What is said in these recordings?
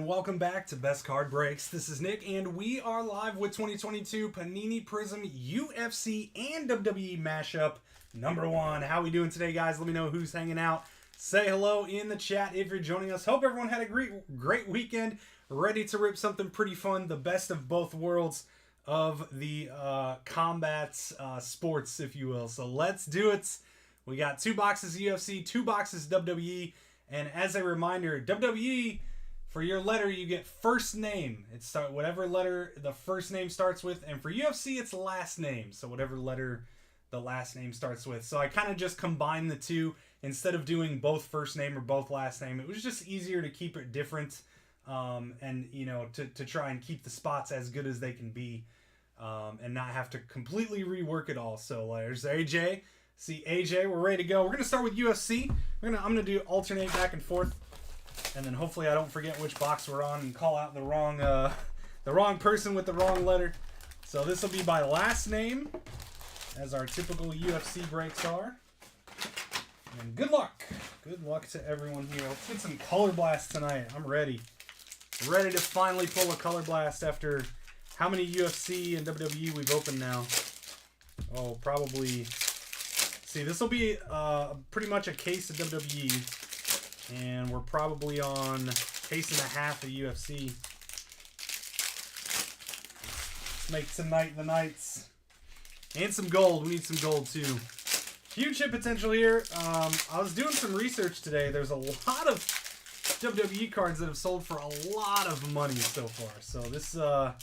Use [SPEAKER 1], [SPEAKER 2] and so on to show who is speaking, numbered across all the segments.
[SPEAKER 1] and welcome back to Best Card Breaks. This is Nick, and we are live with 2022 Panini Prizm UFC and WWE Mashup #1. How we doing today, guys? Let me know who's hanging out. Say hello in the chat if you're joining us. Hope everyone had a great weekend. Ready to rip something pretty fun. The best of both worlds of the combat sports, if you will. So let's do it. We got 2 boxes UFC, 2 boxes WWE. And as a reminder, WWE, for your letter, you get first name. It's whatever letter the first name starts with. And for UFC, it's last name. So whatever letter the last name starts with. So I kind of just combined the two instead of doing both first name or both last name. It was just easier to keep it different and, you know, to try and keep the spots as good as they can be and not have to completely rework it all. So there's AJ. See AJ, we're ready to go. We're going to start with UFC. I'm going to do alternate back and forth. And then hopefully I don't forget which box we're on and call out the wrong person with the wrong letter. So this will be by last name, as our typical UFC breaks are. And good luck. Good luck to everyone here. Let's get some Color Blast tonight. I'm ready. Ready to finally pull a Color Blast after how many UFC and WWE we've opened now? Oh, probably... See, this will be pretty much a case of WWE, and we're probably on case and a half of UFC. Let's make tonight the nights. And some gold. We need some gold, too. Huge hit potential here. I was doing some research today. There's a lot of WWE cards that have sold for a lot of money so far. So this, the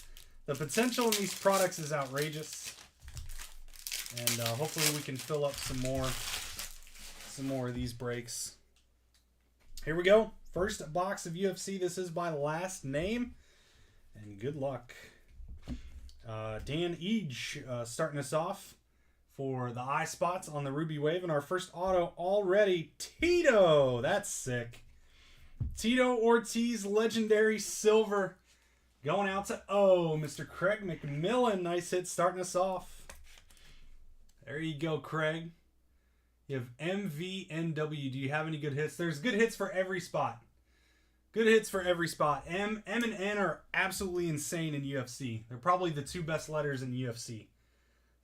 [SPEAKER 1] potential in these products is outrageous. And hopefully we can fill up some more of these breaks. Here we go. First box of UFC. This is by last name. And good luck. Dan Eage starting us off for the eye spots on the Ruby Wave. And our first auto already, Tito. That's sick. Tito Ortiz, legendary silver. Going out to Mr. Craig McMillan. Nice hit starting us off. There you go, Craig. You have MVNW. Do you have any good hits? There's good hits for every spot. Good hits for every spot. M and N are absolutely insane in UFC. They're probably the 2 best letters in UFC.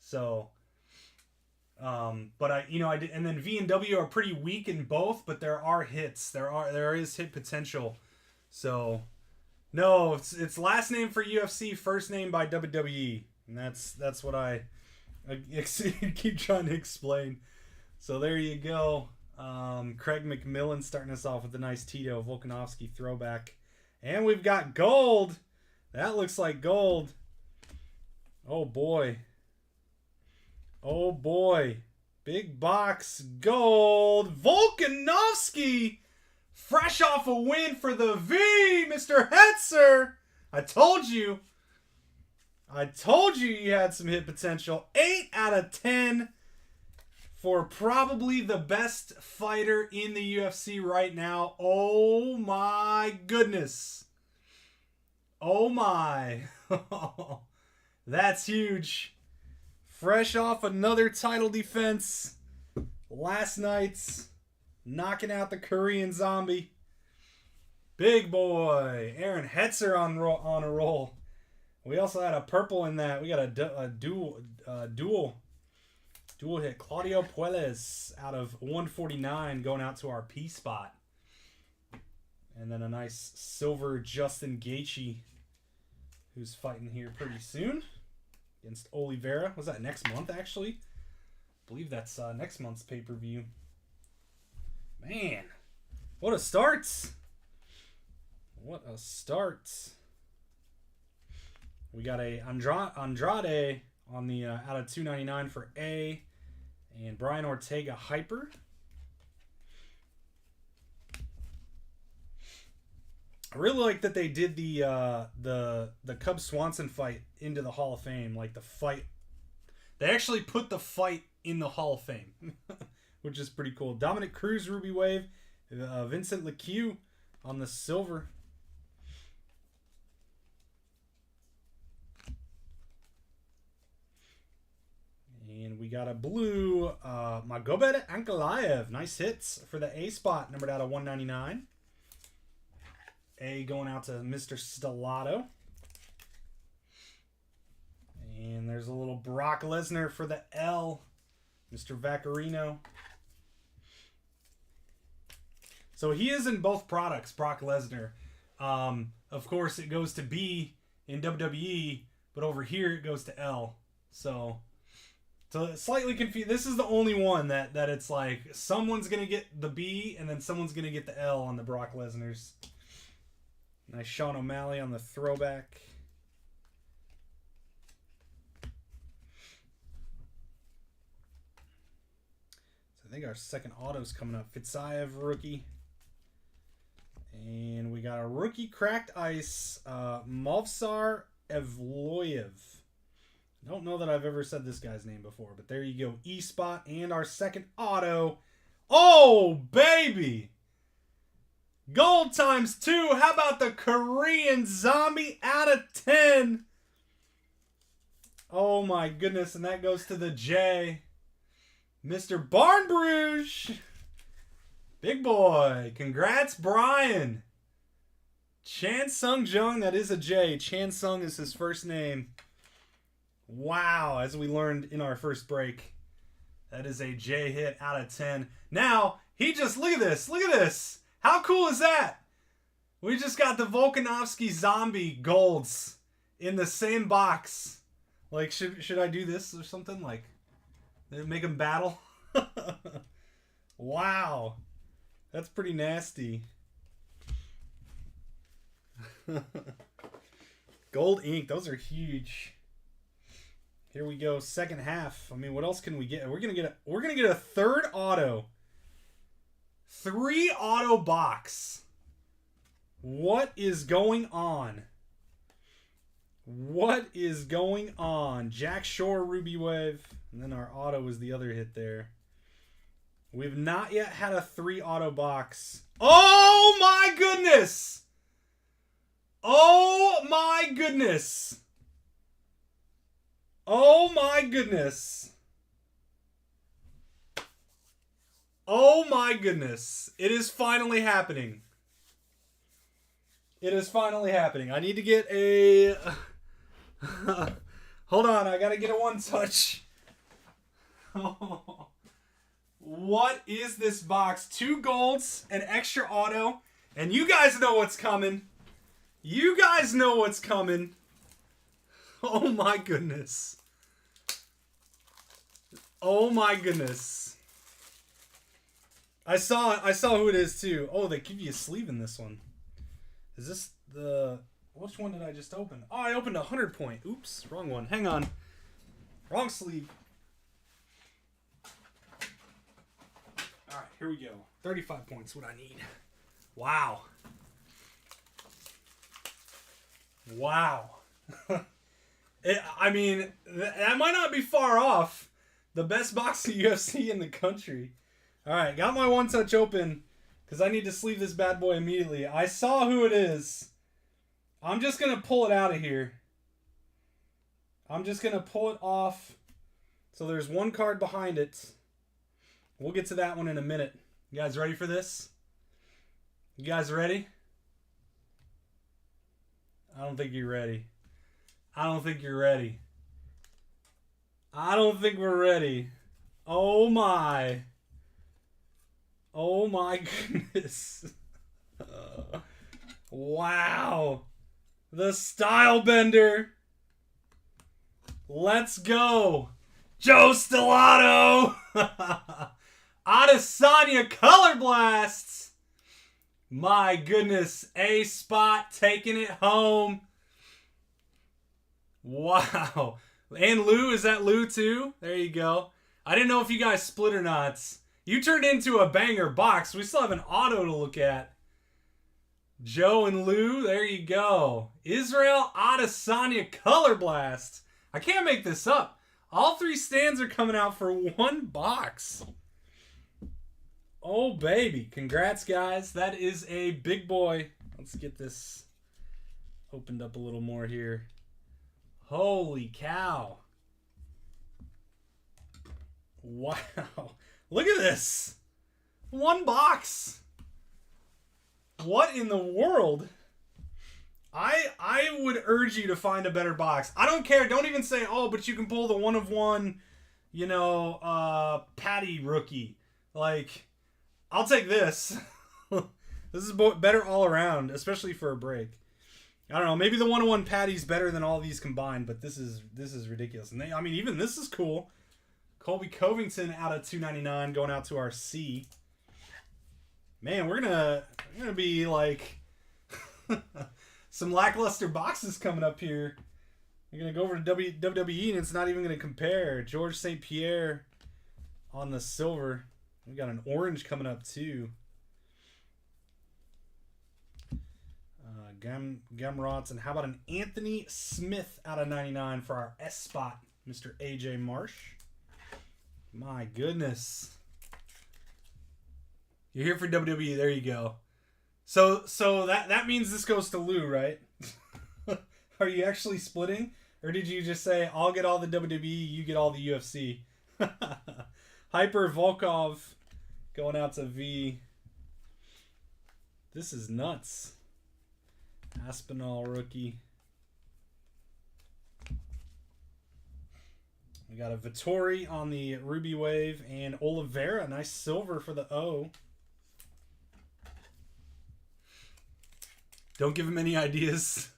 [SPEAKER 1] So, but I did, and then V and W are pretty weak in both, but there are hits. There is hit potential. So, no, it's last name for UFC, first name by WWE, and that's what I keep trying to explain. So there you go. Craig McMillan starting us off with a nice Tito Volkanovski throwback. And we've got gold. That looks like gold. Oh boy. Oh boy. Big box gold. Volkanovski. Fresh off a win for the V, Mr. Hetzer. I told you you had some hit potential. 8 out of 10 for probably the best fighter in the UFC right now. Oh my goodness. Oh my. That's huge. Fresh off another title defense. Last night's knocking out the Korean Zombie. Big boy. Aaron Hetzer on a roll. We also had a purple in that. We got a dual hit. Claudio Puelles out of 149 going out to our P spot. And then a nice silver Justin Gaethje, who's fighting here pretty soon against Oliveira. Was that next month, actually? I believe that's next month's pay-per-view. Man, what a start. What a start. We got a Andrade on the out of 299 for A, and Brian Ortega Hyper. I really like that they did the Cub Swanson fight into the Hall of Fame. Like the fight, they actually put the fight in the Hall of Fame, which is pretty cool. Dominic Cruz Ruby Wave, Vincent LeQue on the silver. And we got a blue Magomed Ankalaev. Nice hits for the A spot, numbered out of 199. A going out to Mr. Stellato. And there's a little Brock Lesnar for the L, Mr. Vaccarino. So he is in both products, Brock Lesnar. Of course, it goes to B in WWE, but over here it goes to L. So slightly confused. This is the only one that it's like someone's going to get the B and then someone's going to get the L on the Brock Lesnar's. Nice Sean O'Malley on the throwback. So I think our second auto's coming up. Fitsayev rookie. And we got a rookie cracked ice, Movsar Evloyev. Don't know that I've ever said this guy's name before, but there you go. E-spot and our second auto. Oh, baby! Gold ×2. How about the Korean Zombie out of 10? Oh, my goodness. And that goes to the J. Mr. Barnbruge. Big boy. Congrats, Brian. Chan Sung Jung. That is a J. Chan Sung is his first name. Wow. As we learned in our first break. That is a J hit out of 10. Now, he just... Look at this. Look at this. How cool is that? We just got the Volkanovski Zombie golds in the same box. Like, should I do this or something? Like, make them battle? Wow. That's pretty nasty. Gold ink. Those are huge. Here we go. Second half. I mean, what else can we get? We're gonna get a third auto. 3 auto box. What is going on? What is going on? Jack Shore Ruby Wave. And then our auto is the other hit there. We've not yet had a 3 auto box. Oh my goodness! Oh my goodness! Oh my goodness! Oh my goodness. It is finally happening. It is finally happening. I need to get a... Hold on, I gotta get a one touch. What is this box? 2 golds, an extra auto, and you guys know what's coming. You guys know what's coming. Oh my goodness. Oh my goodness. I saw who it is too. Oh, they give you a sleeve in this one. Is this the... Which one did I just open? Oh, I opened a 100 point. Oops, wrong one. Hang on. Wrong sleeve. All right, here we go. 35 points, what I need. Wow. Wow. I mean, that might not be far off. The best box of UFC in the country. All right, got my one touch open because I need to sleeve this bad boy immediately. I saw who it is. I'm just going to pull it out of here. I'm just going to pull it off. So there's one card behind it. We'll get to that one in a minute. You guys ready for this? You guys ready? I don't think you're ready. I don't think you're ready. I don't think we're ready. Oh my. Oh my goodness. Wow. The Style Bender. Let's go. Joe Stellato. Adesanya Color Blasts. My goodness. A-Spot taking it home. Wow. And Lou, is that Lou too? There you go. I didn't know if you guys split or not. You turned into a banger box. We still have an auto to look at. Joe and Lou, there you go. Israel Adesanya Color Blast. I can't make this up. All 3 stands are coming out for 1 box. Oh, baby. Congrats, guys. That is a big boy. Let's get this opened up a little more here. Holy cow. Wow. Look at this. 1 box. What in the world? I would urge you to find a better box. I don't care. Don't even say, oh, but you can pull the 1 of 1, you know, Patty rookie. Like, I'll take this. This is better all around, especially for a break. I don't know. Maybe the 1 of 1 Patty's better than all these combined, but this is ridiculous. And I mean, even this is cool. Colby Covington out of 299 going out to our C. Man, we're gonna be like some lackluster boxes coming up here. You're gonna go over to WWE and it's not even gonna compare. George St. Pierre on the silver. We got an orange coming up too. Gamrots, and how about an Anthony Smith out of 99 for our S spot, Mr. AJ Marsh. My goodness. You're here for WWE. There you go. So that means this goes to Lou, right? Are you actually splitting? Or did you just say, I'll get all the WWE, you get all the UFC? Hyper Volkov going out to V. This is nuts. Aspinall rookie. We got a Vittori on the Ruby Wave and Oliveira. Nice silver for the O. Don't give him any ideas.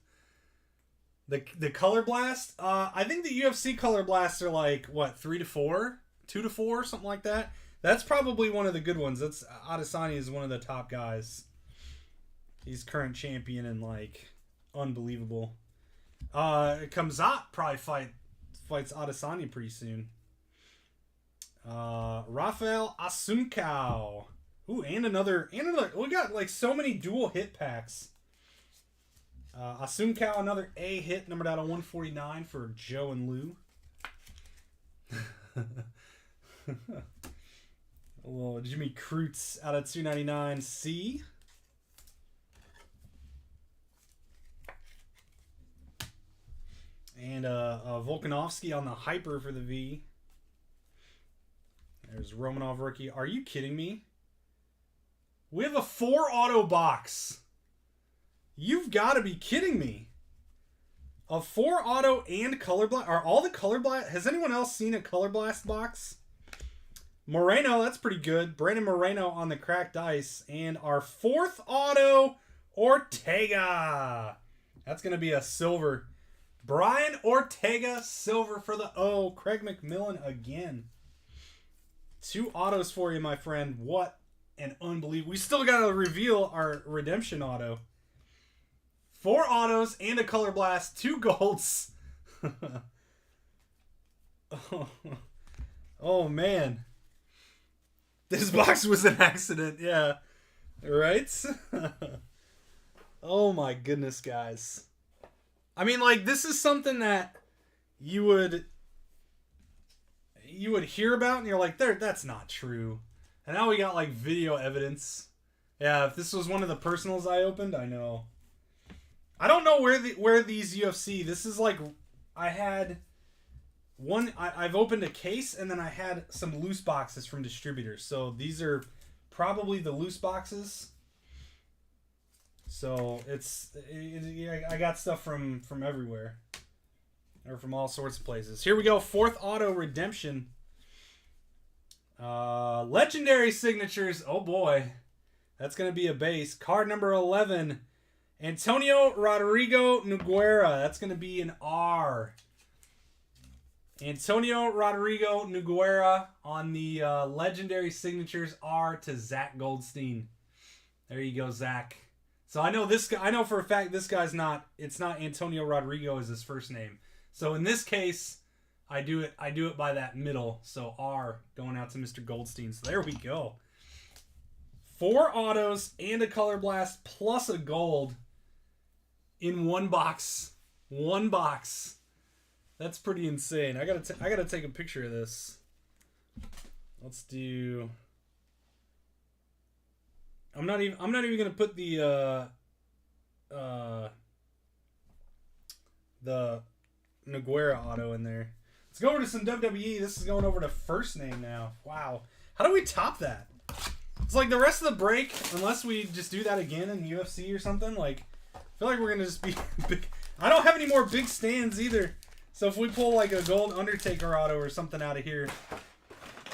[SPEAKER 1] The Color Blast. I think the UFC Color Blasts are like, what, 3 to 4? 2 to 4? Something like that. That's probably one of the good ones. That's Adesanya is one of the top guys. He's current champion and like unbelievable. Kamzat probably fights Adesanya pretty soon. Rafael Asuncao. Ooh, and another. We got like so many dual hit packs. Asuncao, another A hit, numbered out of 149 for Joe and Lou. A little Jimmy Krutz out of 299 C. And Volkanovski on the Hyper for the V. There's Romanov rookie. Are you kidding me? We have a 4 auto box. You've got to be kidding me. A 4 auto and Color Blast. Are all the Color Blast? Has anyone else seen a Color Blast box? Moreno, that's pretty good. Brandon Moreno on the cracked ice. And our 4th auto, Ortega. That's going to be a silver. Brian Ortega, silver for the O. Craig McMillan again. 2 autos for you, my friend. What an unbelievable. We still got to reveal our redemption auto. 4 autos and a Color Blast. 2 golds. Oh, man. This box was an accident. Yeah. Right? Oh, my goodness, guys. I mean, like, this is something that you would hear about, and you're like, that's not true. And now we got, like, video evidence. Yeah, if this was one of the personals I opened, I know. I don't know where these UFC. This is like, I had one. I've opened a case, and then I had some loose boxes from distributors. So these are probably the loose boxes. So I got stuff from everywhere, or from all sorts of places. Here we go, 4th auto redemption. Legendary signatures. Oh boy, that's gonna be a base. Card number 11, Antonio Rodrigo Nogueira. That's gonna be an R. Antonio Rodrigo Nogueira on the legendary signatures R to Zach Goldstein. There you go, Zach. So I know this guy. I know for a fact this guy's not. It's not Antonio Rodrigo as his first name. So in this case, I do it by that middle. So R going out to Mr. Goldstein. So there we go. 4 autos and a Color Blast plus a gold in one box. One box. That's pretty insane. I gotta take a picture of this. Let's do. I'm not even gonna put the Nogueira auto in there. Let's go over to some WWE. This is going over to first name now. Wow. How do we top that? It's like the rest of the break, unless we just do that again in UFC or something, like feel like we're going to just be big. I don't have any more big stands either. So if we pull like a gold Undertaker auto or something out of here,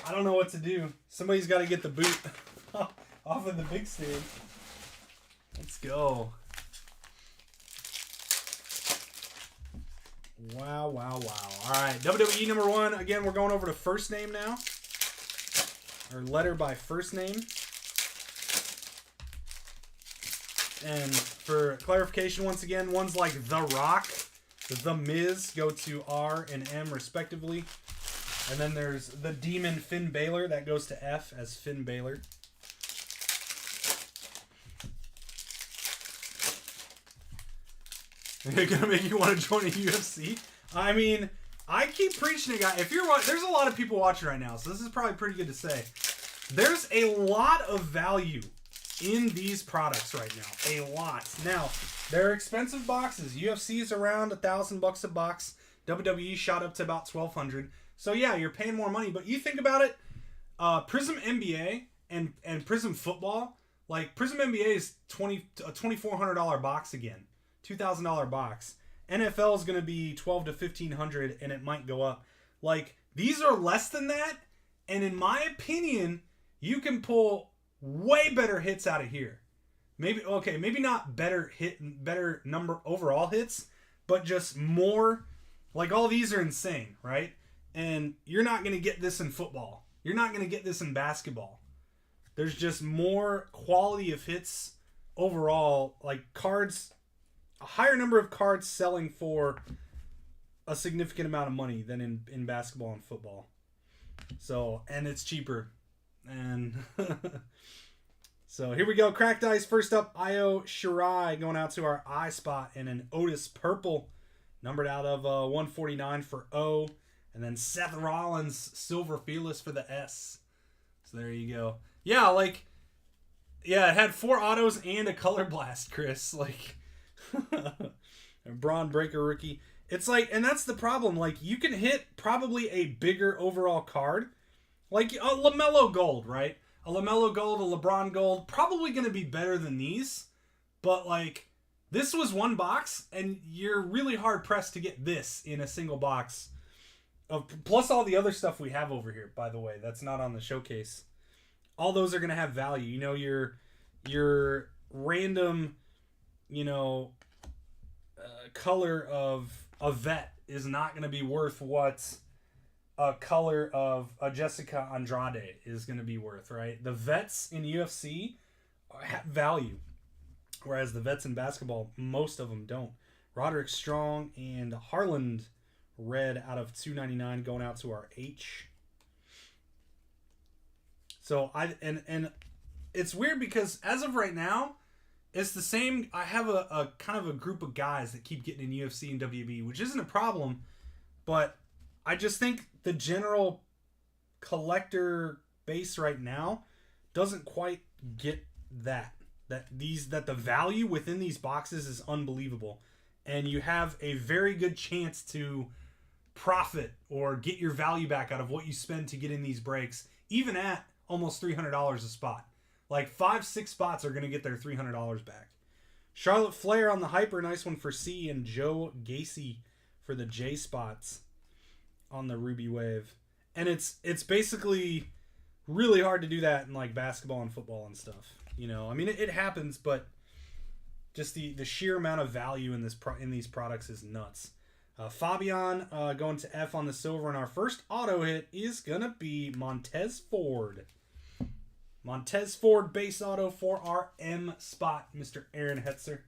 [SPEAKER 1] I don't know what to do. Somebody's got to get the boot off of the big stand. Let's go. Wow, wow, wow. All right, WWE number 1. Again, we're going over to first name now. Or letter by first name. And for clarification, once again, ones like The Rock, The Miz go to R and M respectively. And then there's the Demon Finn Balor. That goes to F as Finn Balor. They're gonna make you want to join a UFC. I mean, I keep preaching to guys. If you're there's a lot of people watching right now, so this is probably pretty good to say. There's a lot of value in these products right now. A lot. Now, they're expensive boxes. UFC is around $1,000 a box. WWE shot up to about $1,200. So yeah, you're paying more money. But you think about it, Prizm NBA and Prizm football. Like Prizm NBA is a $2,400 box again. $2,000 box. NFL is going to be $1,200 to $1,500, and it might go up. Like, these are less than that, and in my opinion, you can pull way better hits out of here. Maybe not better number overall hits, but just more. Like, all these are insane, right? And you're not going to get this in football. You're not going to get this in basketball. There's just more quality of hits overall, like cards. A higher number of cards selling for a significant amount of money than in basketball and football. So, and it's cheaper. And so here we go. Cracked Ice. First up, Io Shirai going out to our I spot in an Otis Purple. Numbered out of 149 for O. And then Seth Rollins, Silver Fearless for the S. So there you go. Yeah, like, yeah, it had 4 autos and a color blast, Chris. Like, a Braun Breaker rookie. It's like, and that's the problem. Like, you can hit probably a bigger overall card, like a LaMelo Gold, right? A LaMelo Gold, a LeBron Gold, probably going to be better than these. But like, this was one box, and you're really hard pressed to get this in a single box. Plus all the other stuff we have over here, by the way, that's not on the showcase. All those are going to have value. You know, your random, you know, color of a vet is not going to be worth what a color of a Jessica Andrade is going to be worth, right? The vets in UFC have value, whereas the vets in basketball, most of them don't. Roderick Strong and Harland red out of 299 going out to our H. So and it's weird because as of right now, it's the same. I have a kind of a group of guys that keep getting in UFC and WWE, which isn't a problem, but I just think the general collector base right now doesn't quite get that the value within these boxes is unbelievable, and you have a very good chance to profit or get your value back out of what you spend to get in these breaks, even at almost $300 a spot. Like 5-6 spots are going to get their $300 back. Charlotte Flair on the Hyper, nice one for C, and Joe Gacy for the J spots on the Ruby Wave. And it's basically really hard to do that in like basketball and football and stuff. You know, I mean it happens, but just the sheer amount of value in these products is nuts. Fabian going to F on the silver, and our first auto hit is gonna be Montez Ford. Montez Ford base auto for our M spot, Mr. Aaron Hetzer.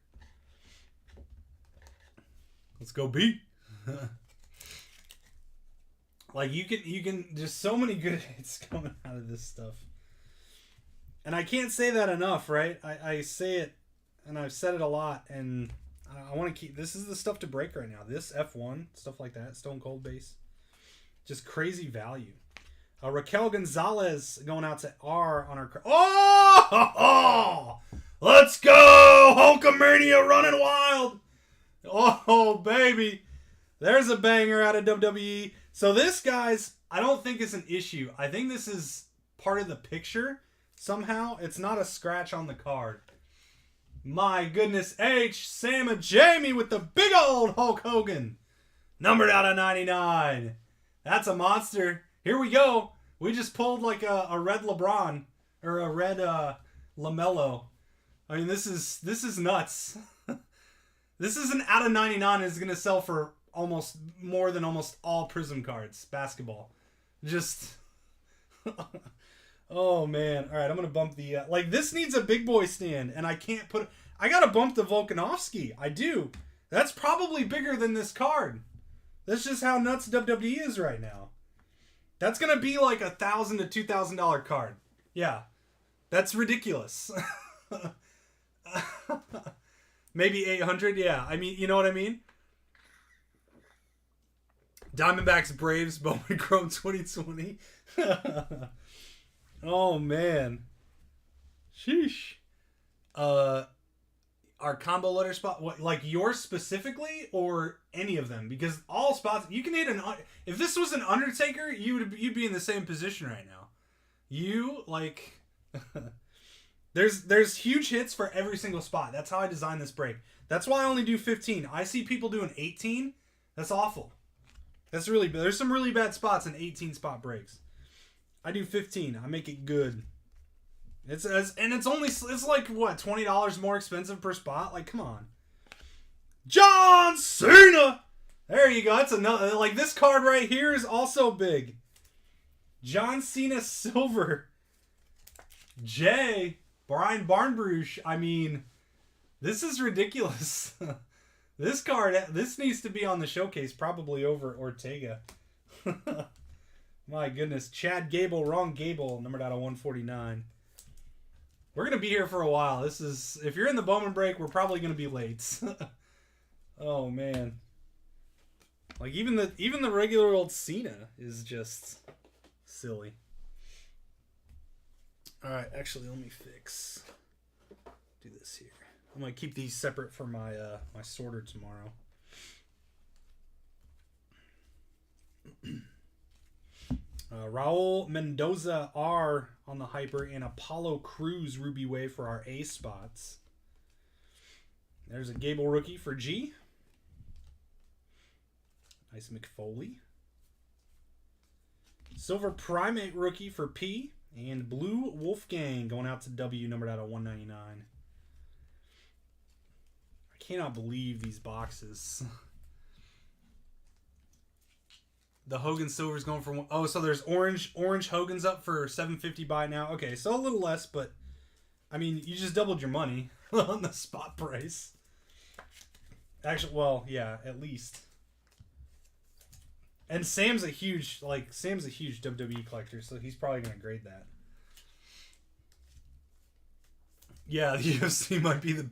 [SPEAKER 1] Let's go B. Like you can just so many good hits coming out of this stuff. And I can't say that enough, right? I say it, and I've said it a lot, and I want to keep, this is the stuff to break right now. This F1, stuff like that, Stone Cold base. Just crazy value. Raquel Gonzalez going out to R on our... Oh! Let's go! Hulkamania running wild! Oh, baby. There's a banger out of WWE. So this, guys, I don't think it's an issue. I think this is part of the picture somehow. It's not a scratch on the card. My goodness, H. Sam and Jamie with the big old Hulk Hogan. Numbered out of 99. That's a monster. Here we go. We just pulled like a red LeBron. Or a red LaMelo. I mean, this is nuts. This is an out of 99 is going to sell for almost more than almost all Prizm cards. Basketball. Just... Oh, man. All right, I'm going to bump the... like, this needs a big boy stand, and I can't put... I got to bump the Volkanovski. I do. That's probably bigger than this card. That's just how nuts WWE is right now. That's going to be like $1,000 to $2,000 card. Yeah. That's ridiculous. Maybe 800? Yeah. I mean, you know what I mean? Diamondbacks, Braves, Bowman Chrome 2020. Oh, man. Sheesh. Our combo letter spot, what, like yours specifically or any of them? Because all spots, you can hit an... If this was an Undertaker, you'd be in the same position right now. You, like... There's huge hits for every single spot. That's how I designed this break. That's why I only do 15. I see people doing 18. That's awful. That's really bad. There's some really bad spots in 18 spot breaks. I do 15. I make it good. It's like what, $20 more expensive per spot? Like, come on. John Cena. There you go. That's another, like, this card right here is also big. John Cena silver. Jay, Brian Barnbruch. I mean, this is ridiculous. This card, this needs to be on the showcase, probably over Ortega. My goodness. Chad Gable, wrong Gable, numbered out of 149. We're going to be here for a while. This is, if you're in the Bowman break, we're probably going to be late. Oh, man. Like, even the regular old Cena is just silly. All right, actually, let me do this here. I'm going to keep these separate for my my sorter tomorrow. Raul Mendoza R on the Hyper and Apollo Cruz Ruby Wave for our A spots. There's a Gable rookie for G. Nice McFoley. Silver Primate rookie for P. And Blue Wolfgang going out to W, numbered out of 199. I cannot believe these boxes. The Hogan Silver's going for one. Oh, so there's orange Hogan's up for $750 buy now. Okay, so a little less, but I mean, you just doubled your money on the spot price. Actually, well, yeah, at least. And Sam's a huge WWE collector, so he's probably gonna grade that. Yeah, the UFC might be the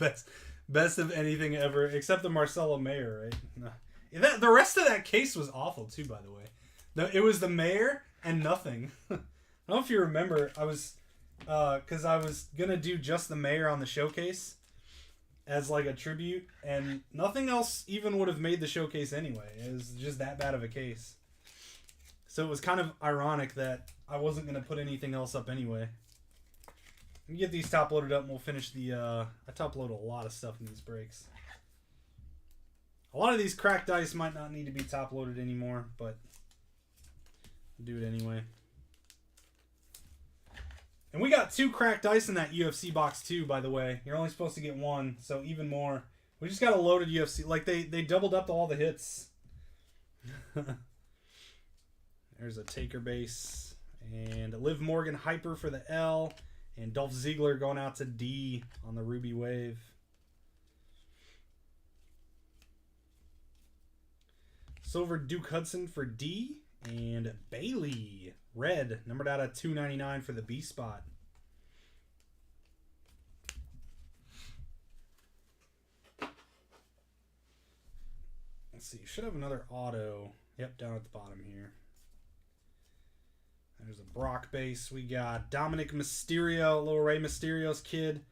[SPEAKER 1] best of anything ever, except the Marcelo Mayer, right? No. The rest of that case was awful too, by the way. It was the Mayer and nothing. I don't know if you remember, because I was gonna do just the Mayer on the showcase as like a tribute, and nothing else even would have made the showcase anyway. It was just that bad of a case. So it was kind of ironic that I wasn't gonna put anything else up anyway. Let me get these top loaded up and we'll finish the... I top load a lot of stuff in these breaks. A lot of these cracked dice might not need to be top loaded anymore, but I'll do it anyway. And we got 2 cracked dice in that UFC box too, by the way. You're only supposed to get 1, so even more. We just got a loaded UFC. Like, they doubled up all the hits. There's a Taker base. And a Liv Morgan Hyper for the L. And Dolph Ziggler going out to D on the Ruby Wave. Silver Duke Hudson for D. And Bailey, red, numbered out of 299 for the B spot. Let's see, should have another auto. Yep, down at the bottom here. There's a Brock base. We got Dominic Mysterio, little Rey Mysterio's kid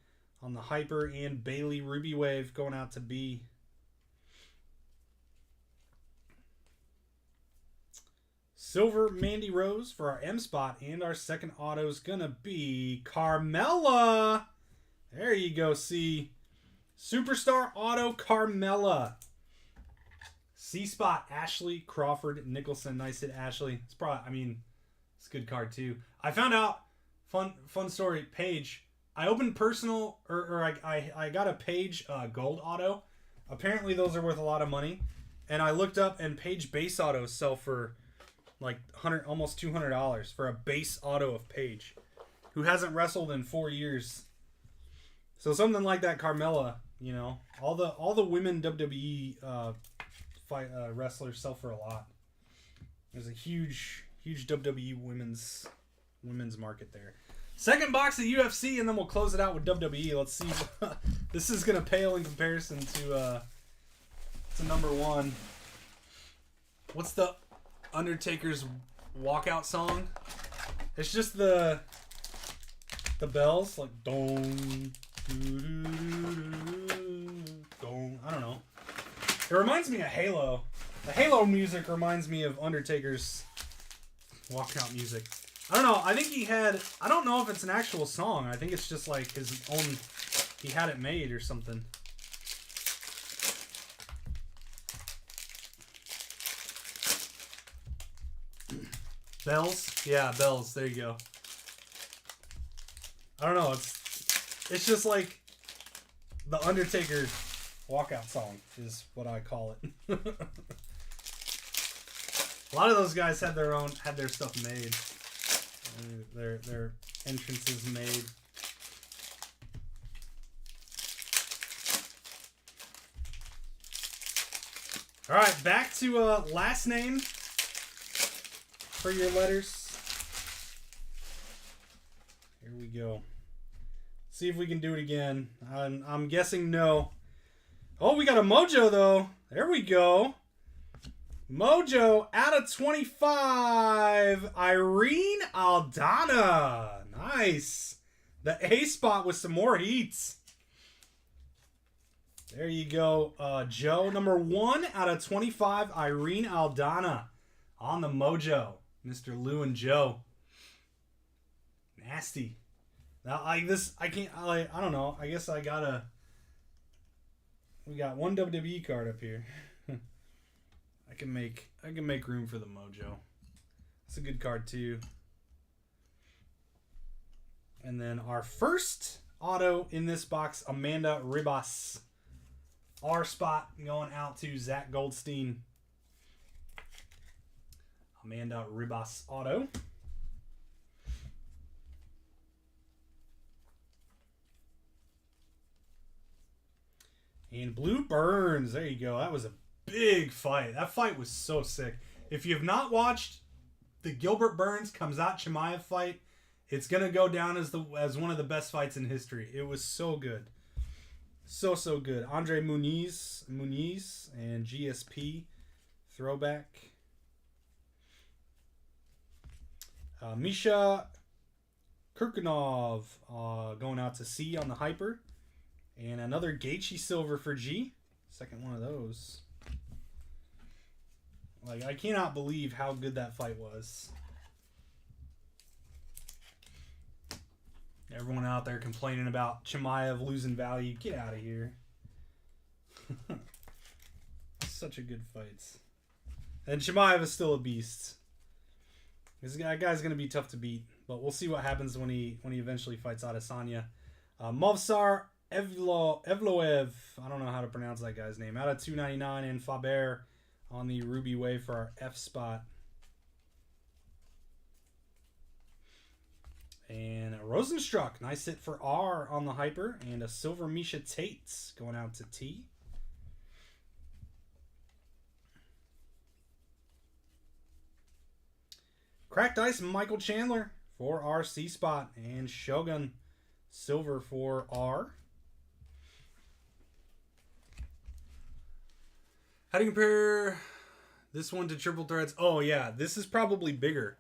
[SPEAKER 1] on the Hyper, and Bailey Ruby Wave going out to B. Silver Mandy Rose for our M spot, and our second auto is gonna be Carmella. There you go, C. Superstar Auto Carmella. C-Spot Ashley Crawford Nicholson. Nice hit, Ashley. It's probably, I mean, it's a good card too. I found out, fun story, Page. I opened personal, or I got a Page gold auto. Apparently those are worth a lot of money. And I looked up, and Page base autos sell for like almost $200 for a base auto of Page, who hasn't wrestled in 4 years. So something like that, Carmella, you know, all the women WWE wrestlers sell for a lot. There's a huge WWE women's market there. Second box of UFC, and then we'll close it out with WWE. Let's see. This is gonna pale in comparison to number one. What's the Undertaker's walkout song? It's just the bells, like dong, dong. I don't know. It reminds me of Halo. The Halo music reminds me of Undertaker's walkout music. I don't know. I think he had... I don't know if it's an actual song. I think it's just like his own... He had it made or something. Bells? Yeah, bells. There you go. I don't know. It's just like the Undertaker walkout song is what I call it. A lot of those guys had their stuff made. Their entrances made. All right, back to last name for your letters. Here we go. See if we can do it again. I'm guessing no. Oh, we got a Mojo though. There we go. Mojo out of 25. Irene Aldana. Nice. The A spot with some more heats. There you go. Joe, number 1 out of 25. Irene Aldana on the Mojo. Mr. Lou and Joe. Nasty. Now, like this, I can't, I don't know. I guess I gotta. We got one WWE card up here. I can make room for the Mojo. It's a good card too. And then our first auto in this box, Amanda Ribas. R spot going out to Zach Goldstein. Amanda Ribas auto. And Blue Burns. There you go. That was a big fight. That fight was so sick. If you have not watched the Gilbert Burns Khamzat Chimaev fight, it's going to go down as one of the best fights in history. It was so good. So good. Andre Muniz and GSP throwback. Misha Kirkunov going out to C on the Hyper. And another Gaethje silver for G. Second one of those. Like, I cannot believe how good that fight was. Everyone out there complaining about Chimaev losing value. Get out of here. Such a good fight. And Chimaev is still a beast. This guy's going to be tough to beat. But we'll see what happens when he eventually fights Adesanya. Movsar Evloev. I don't know how to pronounce that guy's name. Out of 299. And Faber on the Ruby Wave for our F spot. And a Rosenstruck. Nice hit for R on the Hyper. And a Silver Misha Tate going out to T. Cracked Ice Michael Chandler for our C spot. And Shogun Silver for R. How do you compare this one to Triple Threads? Oh, yeah. This is probably bigger.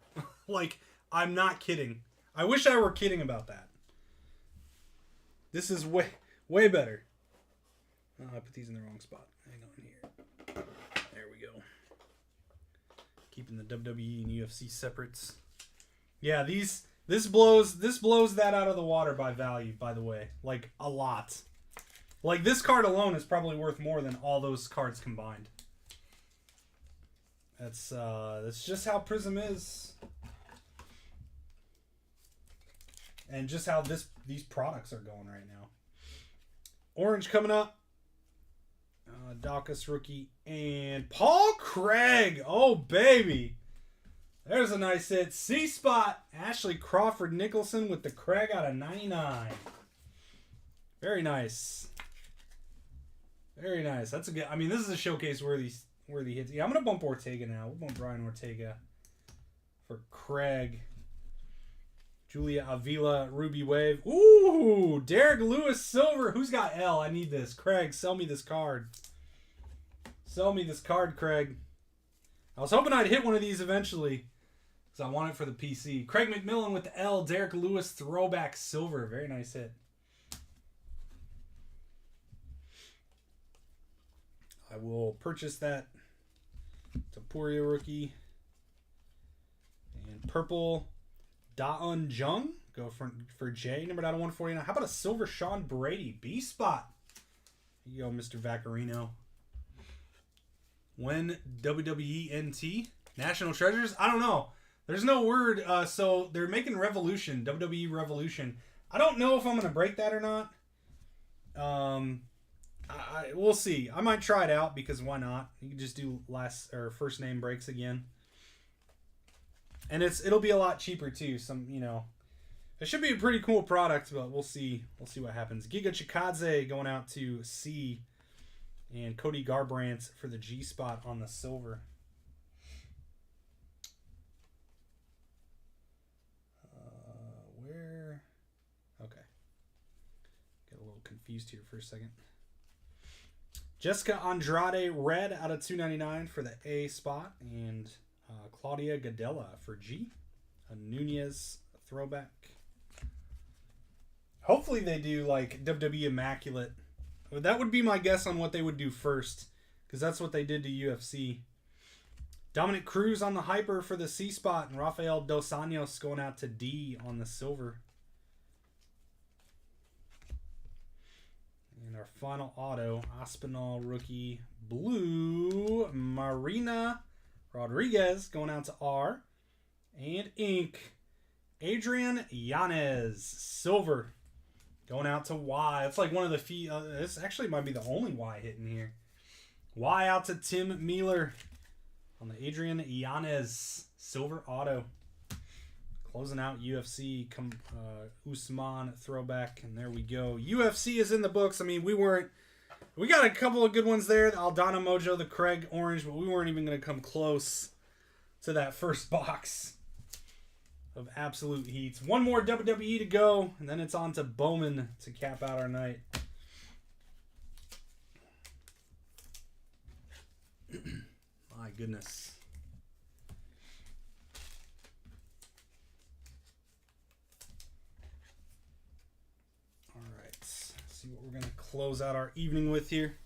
[SPEAKER 1] Like, I'm not kidding. I wish I were kidding about that. This is way better. Oh, I put these in the wrong spot. Hang on here. There we go. Keeping the WWE and UFC separates. Yeah, this blows that out of the water by value, by the way. Like, a lot. Like, this card alone is probably worth more than all those cards combined. That's just how Prizm is. And just how these products are going right now. Orange coming up. Dawkins rookie. And Paul Craig. Oh, baby. There's a nice hit. C-Spot. Ashley Crawford Nicholson with the Craig out of 99. Very nice. Very nice. That's a good... I mean, this is a showcase worthy hits. Yeah, I'm going to bump Ortega now. We'll bump Brian Ortega for Craig. Julia Avila, Ruby Wave. Ooh, Derek Lewis Silver. Who's got L? I need this. Craig, sell me this card. Sell me this card, Craig. I was hoping I'd hit one of these eventually because I want it for the PC. Craig McMillan with the L. Derek Lewis Throwback Silver. Very nice hit. I will purchase that. Tapuria rookie. And purple. Daun Jung, go for J, numbered out of 149. How about a silver Sean Brady? B-Spot. Here you go, Mr. Vaccarino. When WWE NT? National Treasures? I don't know. There's no word. So they're making Revolution, WWE Revolution. I don't know if I'm going to break that or not. We'll see. I might try it out because why not? You can just do first name breaks again. And it'll be a lot cheaper too. It should be a pretty cool product, but we'll see. We'll see what happens. Giga Chikadze going out to C, and Cody Garbrandt for the G spot on the silver. Where? Okay. Get a little confused here for a second. Jessica Andrade red out of 299 for the A spot, and Claudia Gadella for G. A Nunez throwback. Hopefully they do like WWE Immaculate. That would be my guess on what they would do first, because that's what they did to UFC. Dominic Cruz on the hyper for the C spot, and Rafael Dos Anjos going out to D on the silver. And our final auto, Aspinall rookie blue, Marina Rodriguez going out to R. And ink, Adrian Yanez, silver, going out to Y. It's like one of the few, this actually might be the only Y hitting here. Y out to Tim Mealer on the Adrian Yanez, silver auto. Closing out UFC, Usman throwback, and there we go. UFC is in the books. I mean, we got a couple of good ones there. The Aldana Mojo, the Craig Orange, but we weren't even going to come close to that first box of absolute heats. One more WWE to go, and then it's on to Bowman to cap out our night. My goodness. See what we're going to close out our evening with here.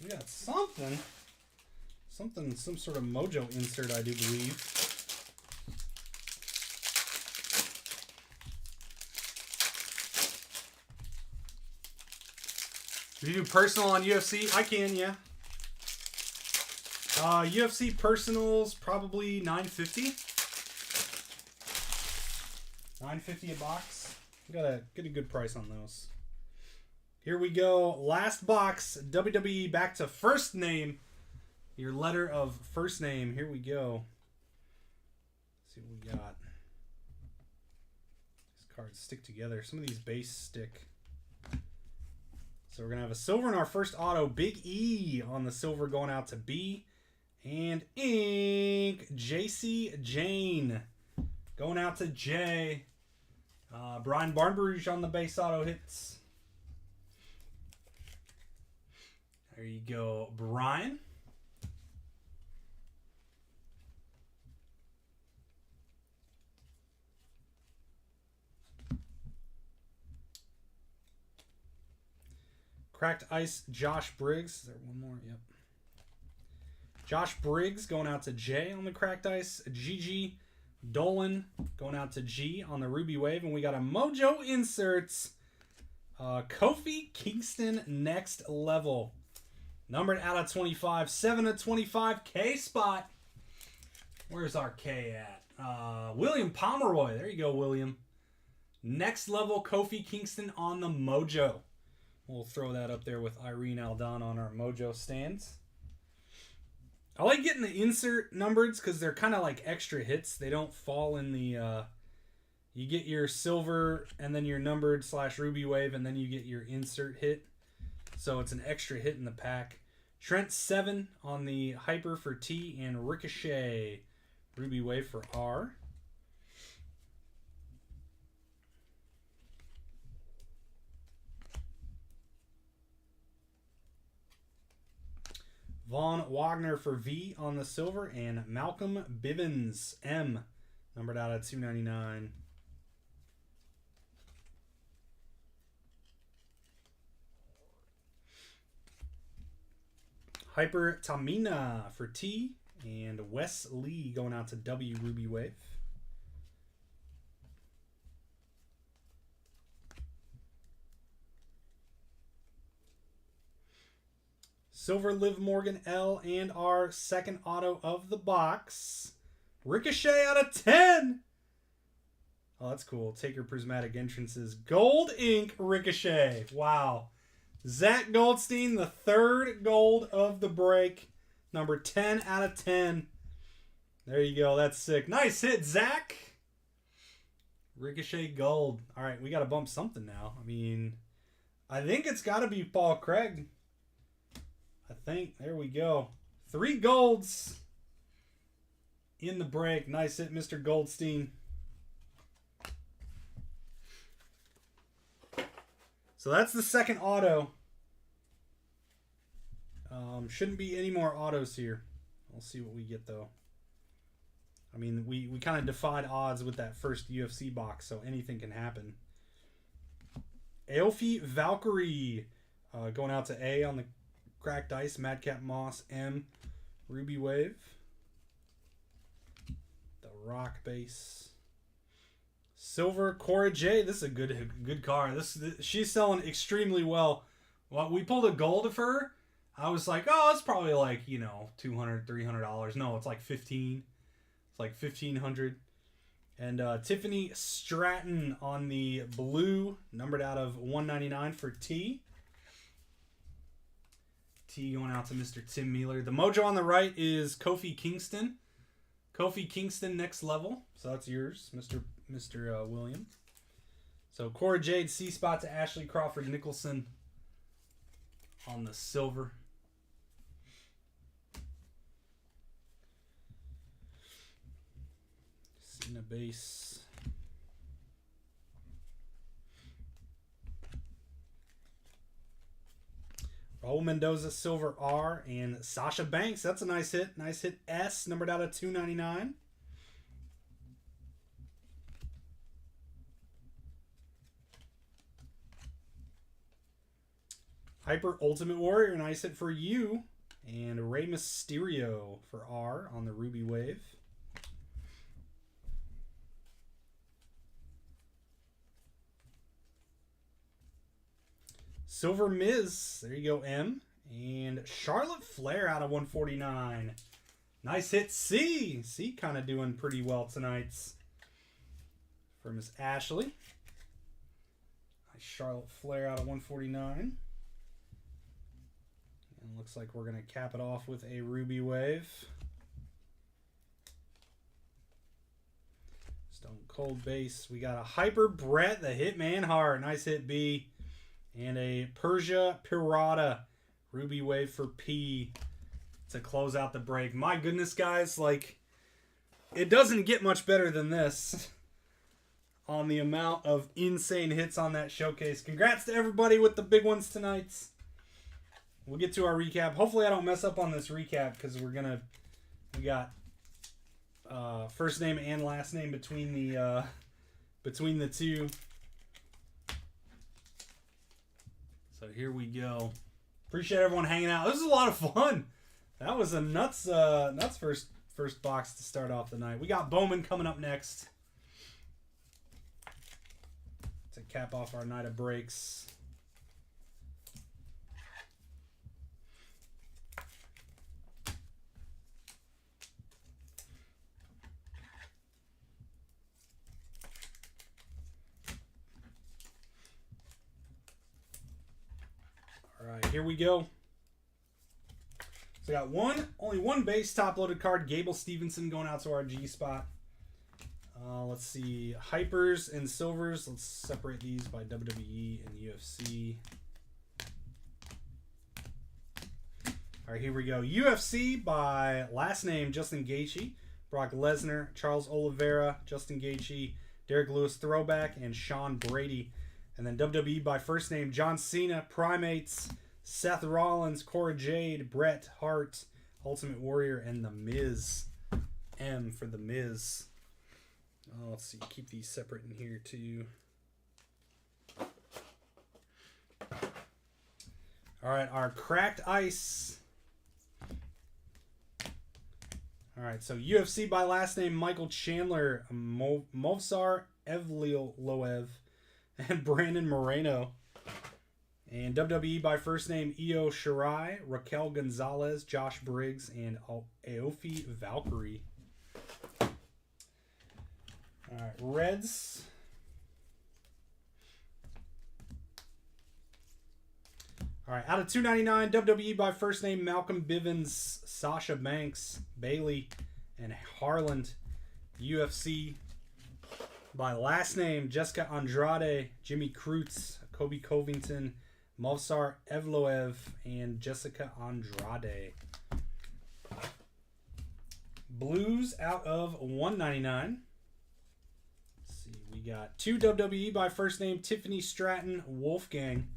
[SPEAKER 1] We got some sort of mojo insert, I do believe. Can you do personal on UFC? I can, yeah. UFC personals, probably $9.50. $9.50 a box. We get a good price on those. Here we go. Last box. WWE back to first name. Your letter of first name. Here we go. Let's see what we got. These cards stick together. Some of these base stick. So we're going to have a silver in our first auto. Big E on the silver going out to B. And ink, JC Jane. Going out to Jay. Brian Barnbridge on the base auto hits. There you go, Brian. Cracked Ice, Josh Briggs. Is there one more? Yep. Josh Briggs going out to Jay on the Cracked Ice. Gigi Dolan going out to G on the Ruby Wave. And we got a Mojo Inserts. Kofi Kingston Next Level. Numbered out of 25. 7 of 25. K spot. Where's our K at? William Pomeroy. There you go, William. Next Level Kofi Kingston on the Mojo. We'll throw that up there with Irene Aldana on our Mojo stands. I like getting the insert numbers because they're kind of like extra hits. They don't fall in the... you get your silver and then your numbered / Ruby Wave and then you get your insert hit. So it's an extra hit in the pack. Trent 7 on the Hyper for T and Ricochet Ruby Wave for R. Vaughn Wagner for V on the silver and Malcolm Bivens M, numbered out at 299. Hyper Tamina for T and Wes Lee going out to W Ruby Wave. Silver Liv Morgan L and R, second auto of the box. Ricochet out of 10. Oh, that's cool. Take your prismatic entrances. Gold ink Ricochet. Wow. Zach Goldstein, the third gold of the break. Number 10 out of 10. There you go. That's sick. Nice hit, Zach. Ricochet gold. All right, we got to bump something now. I mean, I think it's got to be Paul Craig. I think. There we go. 3 golds in the break. Nice hit, Mr. Goldstein. So that's the second auto. Shouldn't be any more autos here. We'll see what we get, though. I mean, we kind of defied odds with that first UFC box, so anything can happen. Aofi Valkyrie going out to A on the Cracked Ice. Madcap Moss M Ruby Wave. The Rock base. Silver Cora J. This is a good car. She's selling extremely well. Well, we pulled a gold of her. I was like, oh, it's probably like, you know, $200, $300. No, it's like $15. It's like $1,500. And Tiffany Stratton on the blue, numbered out of 199 for T. T going out to Mr. Tim Mealer. The Mojo on the right is Kofi Kingston. Kofi Kingston Next Level. So that's yours, Mr. William. So Cora Jade C spot to Ashley Crawford Nicholson on the silver. Cena base. Raul Mendoza silver R and Sasha Banks. That's a nice hit. Nice hit S, numbered out of 299. Hyper Ultimate Warrior, nice hit for you. And Rey Mysterio for R on the Ruby Wave. Silver Miz, there you go, M. And Charlotte Flair out of 149. Nice hit, C. C kind of doing pretty well tonight for Miss Ashley. Nice Charlotte Flair out of 149. And looks like we're going to cap it off with a Ruby Wave. Stone Cold base. We got a Hyper Brett, the Hitman Heart. Nice hit, B. And a Persia Pirata Ruby Wave for P. to close out the break. My goodness, guys, like, it doesn't get much better than this on the amount of insane hits on that showcase. Congrats to everybody with the big ones tonight. We'll get to our recap. Hopefully I don't mess up on this recap because we got first name and last name between the two. So here we go. Appreciate everyone hanging out. This is a lot of fun. That was a nuts first box to start off the night. We got Bowman coming up next to cap off our night of breaks. All right, here we go. So we got only one base top-loaded card, Gable Stevenson, going out to our G spot. Let's see, hypers and silvers. Let's separate these by WWE and UFC. All right, here we go. UFC by last name, Justin Gaethje, Brock Lesnar, Charles Oliveira, Justin Gaethje, Derek Lewis Throwback, and Sean Brady. And then WWE by first name, John Cena, Primates, Seth Rollins, Cora Jade, Bret Hart, Ultimate Warrior, and The Miz. M for The Miz. Let's see, keep these separate in here too. All right, our cracked ice. All right, so UFC by last name, Michael Chandler, Movsar Evloev, and Brandon Moreno. And WWE by first name, Io Shirai, Raquel Gonzalez, Josh Briggs, and Aofi Valkyrie. All right, Reds. All right, out of 299, WWE by first name, Malcolm Bivens, Sasha Banks, Bailey, and Harland. UFC by last name, Jessica Andrade, Jimmy Cruz, Kobe Covington, Movsar Evloev, and Jessica Andrade. Blues out of 199. Let's see, we got 2 WWE by first name, Tiffany Stratton, Wolfgang,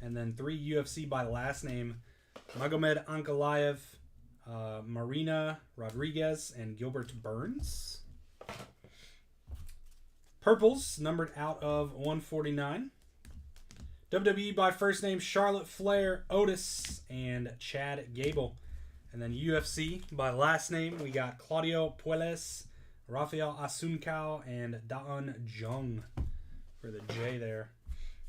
[SPEAKER 1] and then 3 UFC by last name, Magomed Ankalaev, Marina Rodriguez, and Gilbert Burns. Purples numbered out of 149. WWE by first name, Charlotte Flair, Otis, and Chad Gable. And then UFC by last name, we got Claudio Puelles, Rafael Asuncao, and Daun Jung for the J there.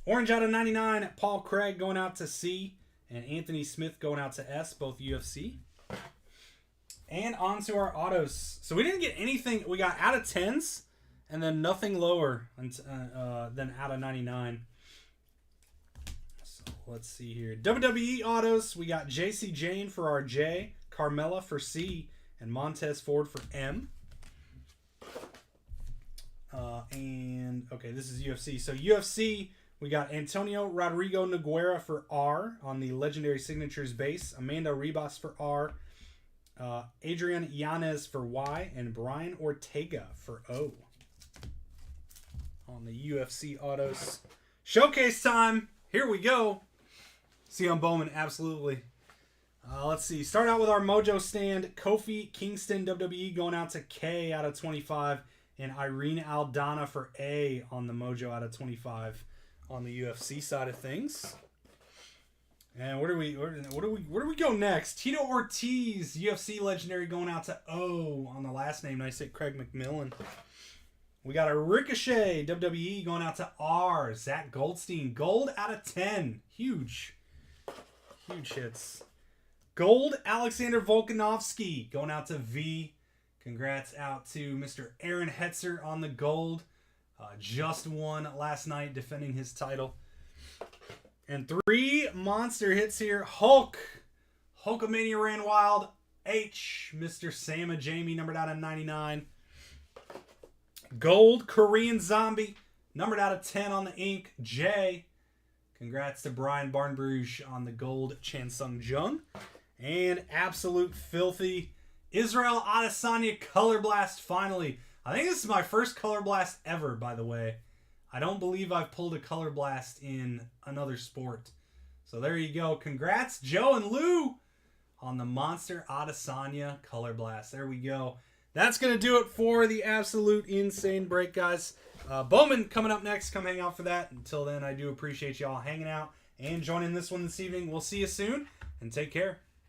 [SPEAKER 1] Orange out of 99, Paul Craig going out to C, and Anthony Smith going out to S, both UFC. And on to our autos. So we didn't get anything. We got out of 10s, and then nothing lower than out of 99. So let's see here. WWE autos, we got JC Jane for our J, Carmella for C, and Montez Ford for M. And, okay, this is UFC. So UFC, we got Antonio Rodrigo Nogueira for R on the Legendary Signatures base, Amanda Ribas for R, Adrian Yanez for Y, and Brian Ortega for O on the UFC autos. Showcase time. Here we go. See on Bowman, absolutely. Let's see. Start out with our Mojo stand. Kofi Kingston, WWE, going out to K out of 25. And Irene Aldana for A on the Mojo out of 25 on the UFC side of things. And where do we go next? Tito Ortiz, UFC Legendary, going out to O on the last name. Nice hit, Craig McMillan. We got a Ricochet, WWE, going out to R. Zach Goldstein, gold out of 10. Huge hits. Gold, Alexander Volkanovski, going out to V. Congrats out to Mr. Aaron Hetzer on the gold. Just won last night, defending his title. And 3 monster hits here. Hulkamania ran wild. H, Mr. Sama Jamie, numbered out of 99. Gold, Korean Zombie, numbered out of 10 on the ink. J, congrats to Brian Barnbruge on the gold, Chan Sung Jung. And absolute filthy Israel Adesanya Color Blast finally. I think this is my first Color Blast ever, by the way. I don't believe I've pulled a Color Blast in another sport. So there you go. Congrats, Joe and Lou, on the Monster Adesanya Color Blast. There we go. That's going to do it for the absolute insane break, guys. Bowman coming up next. Come hang out for that. Until then, I do appreciate y'all hanging out and joining this one this evening. We'll see you soon, and take care.